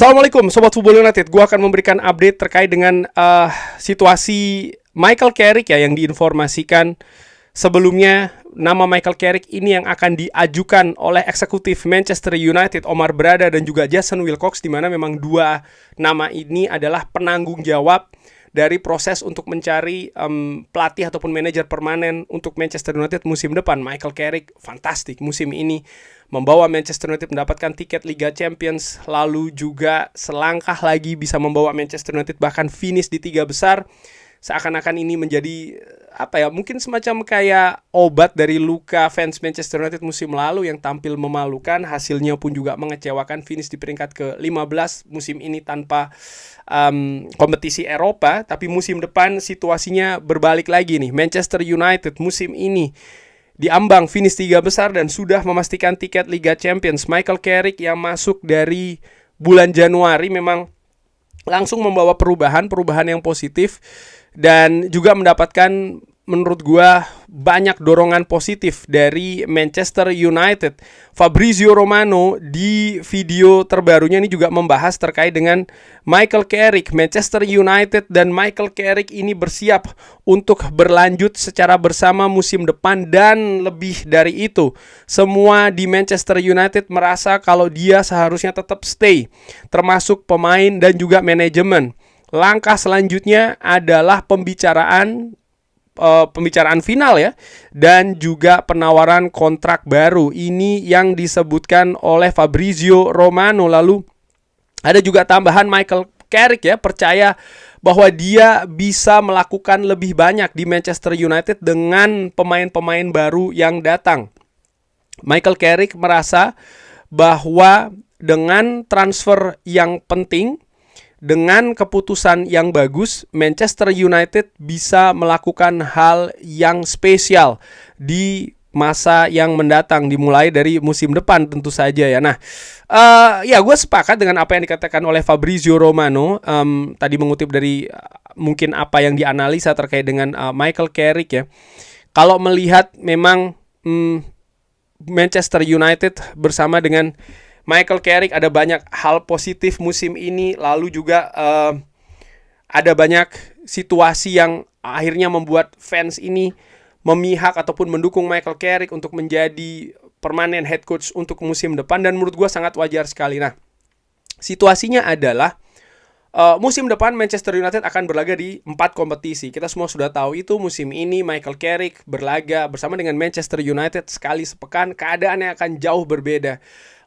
Assalamualaikum Sobat Football United. Gue akan memberikan update terkait dengan situasi Michael Carrick ya, yang diinformasikan sebelumnya. Nama Michael Carrick ini yang akan diajukan oleh eksekutif Manchester United Omar Berrada dan juga Jason Wilcox, di mana memang dua nama ini adalah penanggung jawab dari proses untuk mencari pelatih ataupun manajer permanen untuk Manchester United musim depan. Michael Carrick fantastik musim ini, membawa Manchester United mendapatkan tiket Liga Champions, lalu juga selangkah lagi bisa membawa Manchester United bahkan finish di 3 besar. Seakan-akan ini menjadi mungkin semacam kayak obat dari luka fans Manchester United musim lalu yang tampil memalukan, hasilnya pun juga mengecewakan, finish di peringkat ke-15 musim ini tanpa kompetisi Eropa. Tapi musim depan situasinya berbalik lagi nih. Manchester United musim ini diambang finish 3 besar dan sudah memastikan tiket Liga Champions. Michael Carrick yang masuk dari bulan Januari memang langsung membawa perubahan yang positif dan juga mendapatkan menurut gua banyak dorongan positif dari Manchester United. Fabrizio Romano di video terbarunya ini juga membahas terkait dengan Michael Carrick. Manchester United dan Michael Carrick ini bersiap untuk berlanjut secara bersama musim depan, dan lebih dari itu, semua di Manchester United merasa kalau dia seharusnya tetap stay, termasuk pemain dan juga manajemen. Langkah selanjutnya adalah pembicaraan final ya, dan juga penawaran kontrak baru. Ini yang disebutkan oleh Fabrizio Romano. Lalu ada juga tambahan, Michael Carrick ya percaya bahwa dia bisa melakukan lebih banyak di Manchester United dengan pemain-pemain baru yang datang. Michael Carrick merasa bahwa dengan transfer yang penting, dengan keputusan yang bagus, Manchester United bisa melakukan hal yang spesial di masa yang mendatang, dimulai dari musim depan tentu saja ya. Nah, gue sepakat dengan apa yang dikatakan oleh Fabrizio Romano. Tadi mengutip dari mungkin apa yang dianalisa terkait dengan Michael Carrick ya. Kalau melihat memang Manchester United bersama dengan Michael Carrick ada banyak hal positif musim ini, lalu juga ada banyak situasi yang akhirnya membuat fans ini memihak ataupun mendukung Michael Carrick untuk menjadi permanen head coach untuk musim depan, dan menurut gue sangat wajar sekali. Nah, situasinya adalah musim depan Manchester United akan berlaga di 4 kompetisi. Kita semua sudah tahu itu. Musim ini Michael Carrick berlaga bersama dengan Manchester United sekali sepekan, keadaannya akan jauh berbeda.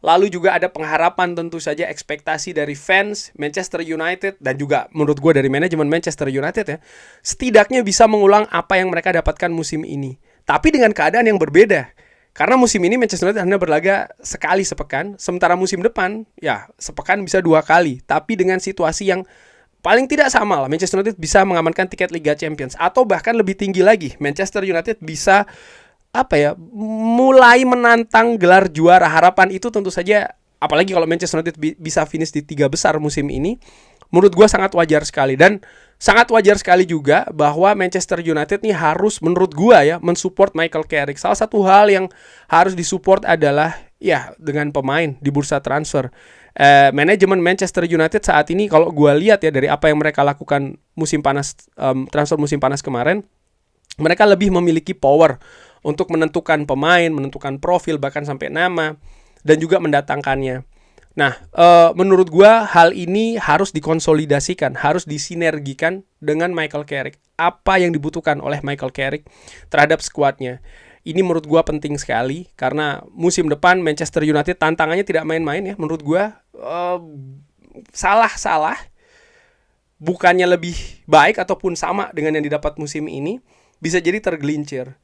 Lalu juga ada pengharapan, tentu saja ekspektasi dari fans Manchester United dan juga menurut gue dari manajemen Manchester United ya, setidaknya bisa mengulang apa yang mereka dapatkan musim ini, tapi dengan keadaan yang berbeda. Karena musim ini Manchester United hanya berlaga sekali sepekan, sementara musim depan ya sepekan bisa 2 kali. Tapi dengan situasi yang paling tidak sama lah, Manchester United bisa mengamankan tiket Liga Champions, atau bahkan lebih tinggi lagi, Manchester United bisa mulai menantang gelar juara. Harapan itu tentu saja, apalagi kalau Manchester United bisa finish di 3 besar musim ini, menurut gue sangat wajar sekali. Dan sangat wajar sekali juga bahwa Manchester United nih harus, menurut gue ya, mensupport Michael Carrick. Salah satu hal yang harus disupport adalah ya dengan pemain di bursa transfer. Manajemen Manchester United saat ini, kalau gue lihat ya dari apa yang mereka lakukan musim panas, transfer musim panas kemarin, mereka lebih memiliki power untuk menentukan pemain, menentukan profil, bahkan sampai nama, dan juga mendatangkannya. Nah, menurut gua hal ini harus dikonsolidasikan, harus disinergikan dengan Michael Carrick. Apa yang dibutuhkan oleh Michael Carrick terhadap skuadnya. Ini menurut gua penting sekali, karena musim depan Manchester United tantangannya tidak main-main ya. Menurut gua salah. Bukannya lebih baik ataupun sama dengan yang didapat musim ini, bisa jadi tergelincir.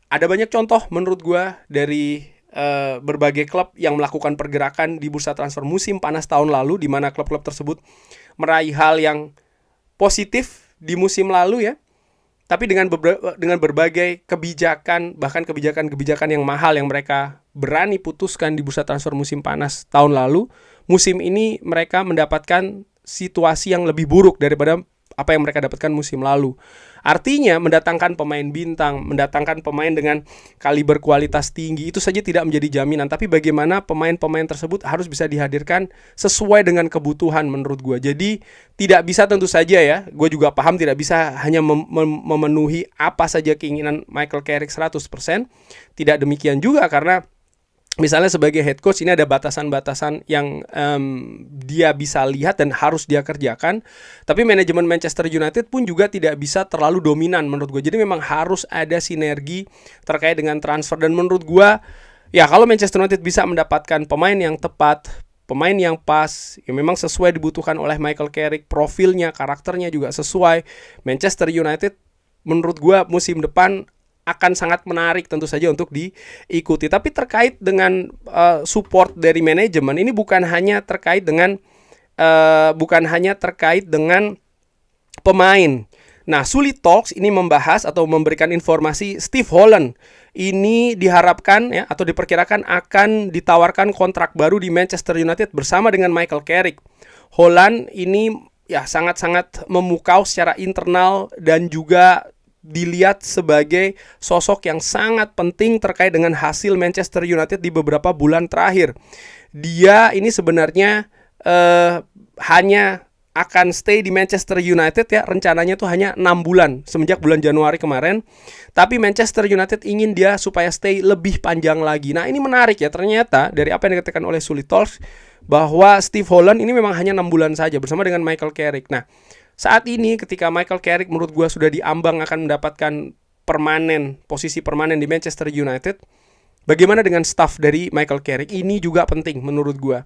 Ada banyak contoh menurut gue dari berbagai klub yang melakukan pergerakan di bursa transfer musim panas tahun lalu, di mana klub-klub tersebut meraih hal yang positif di musim lalu ya. Tapi dengan berbagai kebijakan, bahkan kebijakan yang mahal yang mereka berani putuskan di bursa transfer musim panas tahun lalu, musim ini mereka mendapatkan situasi yang lebih buruk daripada apa yang mereka dapatkan musim lalu. Artinya mendatangkan pemain bintang, mendatangkan pemain dengan kaliber kualitas tinggi itu saja tidak menjadi jaminan, tapi bagaimana pemain-pemain tersebut harus bisa dihadirkan sesuai dengan kebutuhan menurut gue. Jadi tidak bisa, tentu saja ya, gue juga paham tidak bisa hanya memenuhi apa saja keinginan Michael Carrick 100%. Tidak demikian juga, karena misalnya sebagai head coach ini ada batasan-batasan yang dia bisa lihat dan harus dia kerjakan. Tapi manajemen Manchester United pun juga tidak bisa terlalu dominan menurut gue. Jadi memang harus ada sinergi terkait dengan transfer. Dan menurut gue, ya kalau Manchester United bisa mendapatkan pemain yang tepat, pemain yang pas, yang memang sesuai dibutuhkan oleh Michael Carrick, profilnya, karakternya juga sesuai, Manchester United menurut gue musim depan akan sangat menarik tentu saja untuk diikuti. Tapi terkait dengan support dari manajemen, ini bukan hanya terkait dengan pemain. Nah, Sulit Talks ini membahas atau memberikan informasi Steve Holland ini diharapkan ya, atau diperkirakan akan ditawarkan kontrak baru di Manchester United bersama dengan Michael Carrick. Holland ini ya sangat-sangat memukau secara internal dan juga dilihat sebagai sosok yang sangat penting terkait dengan hasil Manchester United di beberapa bulan terakhir. Dia ini sebenarnya hanya akan stay di Manchester United ya, rencananya tuh hanya 6 bulan semenjak bulan Januari kemarin. Tapi Manchester United ingin dia supaya stay lebih panjang lagi. Nah, ini menarik ya, ternyata dari apa yang dikatakan oleh Sulit Talks bahwa Steve Holland ini memang hanya 6 bulan saja bersama dengan Michael Carrick. Nah, saat ini ketika Michael Carrick menurut gue sudah diambang akan mendapatkan posisi permanen di Manchester United, bagaimana dengan staff dari Michael Carrick? Ini juga penting menurut gue.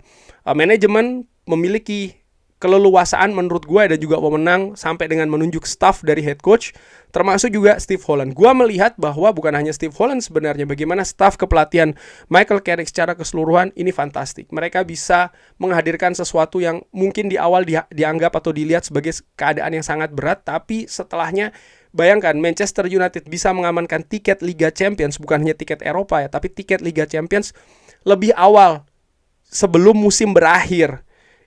Manajemen memiliki keleluasaan menurut gue dan juga wewenang sampai dengan menunjuk staff dari head coach, termasuk juga Steve Holland. Gue melihat bahwa bukan hanya Steve Holland sebenarnya, bagaimana staff kepelatihan Michael Carrick secara keseluruhan ini fantastik. Mereka bisa menghadirkan sesuatu yang mungkin di awal dianggap atau dilihat sebagai keadaan yang sangat berat, tapi setelahnya bayangkan Manchester United bisa mengamankan tiket Liga Champions, bukan hanya tiket Eropa ya, tapi tiket Liga Champions lebih awal sebelum musim berakhir.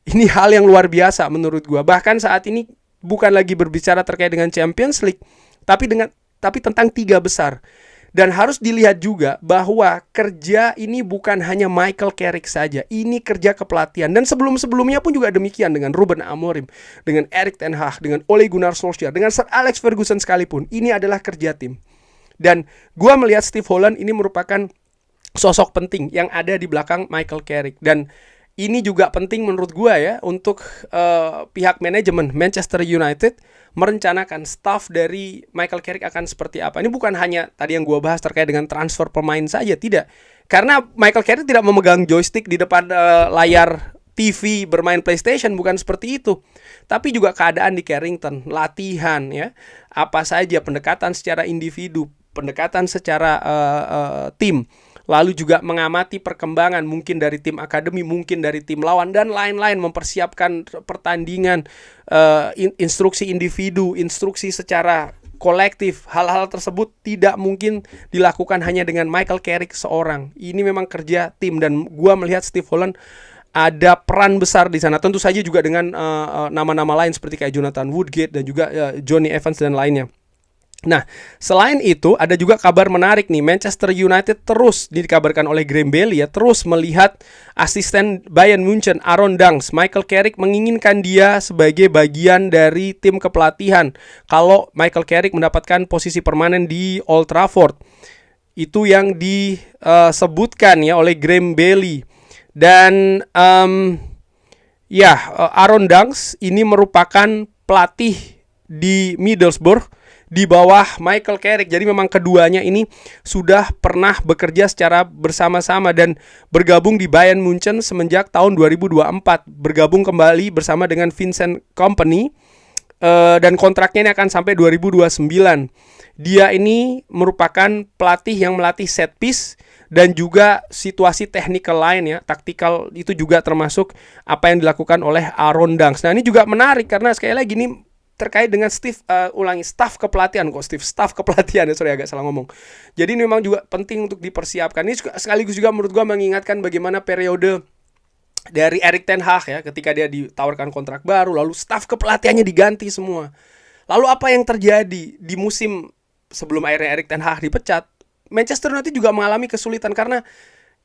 Ini hal yang luar biasa menurut gue. Bahkan saat ini bukan lagi berbicara terkait dengan Champions League, tapi tentang 3 besar. Dan harus dilihat juga bahwa kerja ini bukan hanya Michael Carrick saja. Ini kerja kepelatihan. Dan sebelum-sebelumnya pun juga demikian dengan Ruben Amorim, dengan Erik ten Hag, dengan Ole Gunnar Solskjaer, dengan Sir Alex Ferguson sekalipun. Ini adalah kerja tim. Dan gue melihat Steve Holland ini merupakan sosok penting yang ada di belakang Michael Carrick. Dan ini juga penting menurut gue ya, untuk pihak manajemen Manchester United merencanakan staff dari Michael Carrick akan seperti apa. Ini bukan hanya tadi yang gue bahas terkait dengan transfer pemain saja, tidak. Karena Michael Carrick tidak memegang joystick di depan layar TV bermain PlayStation, bukan seperti itu. Tapi juga keadaan di Carrington, latihan ya, apa saja, pendekatan secara individu, pendekatan secara tim. Lalu juga mengamati perkembangan mungkin dari tim akademi, mungkin dari tim lawan, dan lain-lain, mempersiapkan pertandingan, instruksi individu, instruksi secara kolektif. Hal-hal tersebut tidak mungkin dilakukan hanya dengan Michael Carrick seorang. Ini memang kerja tim, dan gua melihat Steve Holland ada peran besar di sana. Tentu saja juga dengan nama-nama lain seperti kayak Jonathan Woodgate dan juga Johnny Evans dan lainnya. Nah, selain itu ada juga kabar menarik nih. Manchester United terus dikabarkan oleh Graham Bailey ya, terus melihat asisten Bayern Munchen Aaron Danks. Michael Carrick menginginkan dia sebagai bagian dari tim kepelatihan kalau Michael Carrick mendapatkan posisi permanen di Old Trafford. Itu yang disebutkan ya oleh Graham Bailey. Dan Aaron Danks ini merupakan pelatih di Middlesbrough di bawah Michael Carrick. Jadi memang keduanya ini sudah pernah bekerja secara bersama-sama dan bergabung di Bayern Munchen semenjak tahun 2024. Bergabung kembali bersama dengan Vincent Kompany, dan kontraknya ini akan sampai 2029. Dia ini merupakan pelatih yang melatih set piece dan juga situasi technical lain ya, taktikal itu juga termasuk apa yang dilakukan oleh Aaron Danks. Nah, ini juga menarik karena sekali lagi ini terkait dengan staff kepelatihan ya, agak salah ngomong. Jadi ini memang juga penting untuk dipersiapkan. Ini sekaligus juga menurut gua mengingatkan bagaimana periode dari Erik ten Hag ya, ketika dia ditawarkan kontrak baru lalu staff kepelatihannya diganti semua. Lalu apa yang terjadi di musim sebelum akhirnya Erik ten Hag dipecat? Manchester United juga mengalami kesulitan karena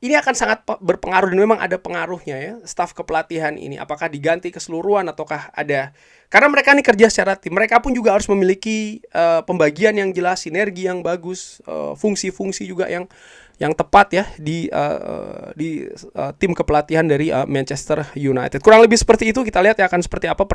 ini akan sangat berpengaruh dan memang ada pengaruhnya ya, staf kepelatihan ini. Apakah diganti keseluruhan ataukah ada, karena mereka ini kerja secara tim. Mereka pun juga harus memiliki pembagian yang jelas, sinergi yang bagus, fungsi-fungsi juga yang tepat ya di tim kepelatihan dari Manchester United. Kurang lebih seperti itu. Kita lihat ya akan seperti apa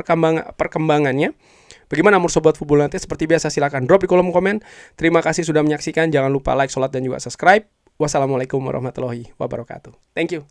perkembangannya. Bagaimana menurut Sobat Football United? Seperti biasa silakan drop di kolom komen. Terima kasih sudah menyaksikan. Jangan lupa like, sholat, dan juga subscribe. Wassalamualaikum warahmatullahi wabarakatuh. Thank you.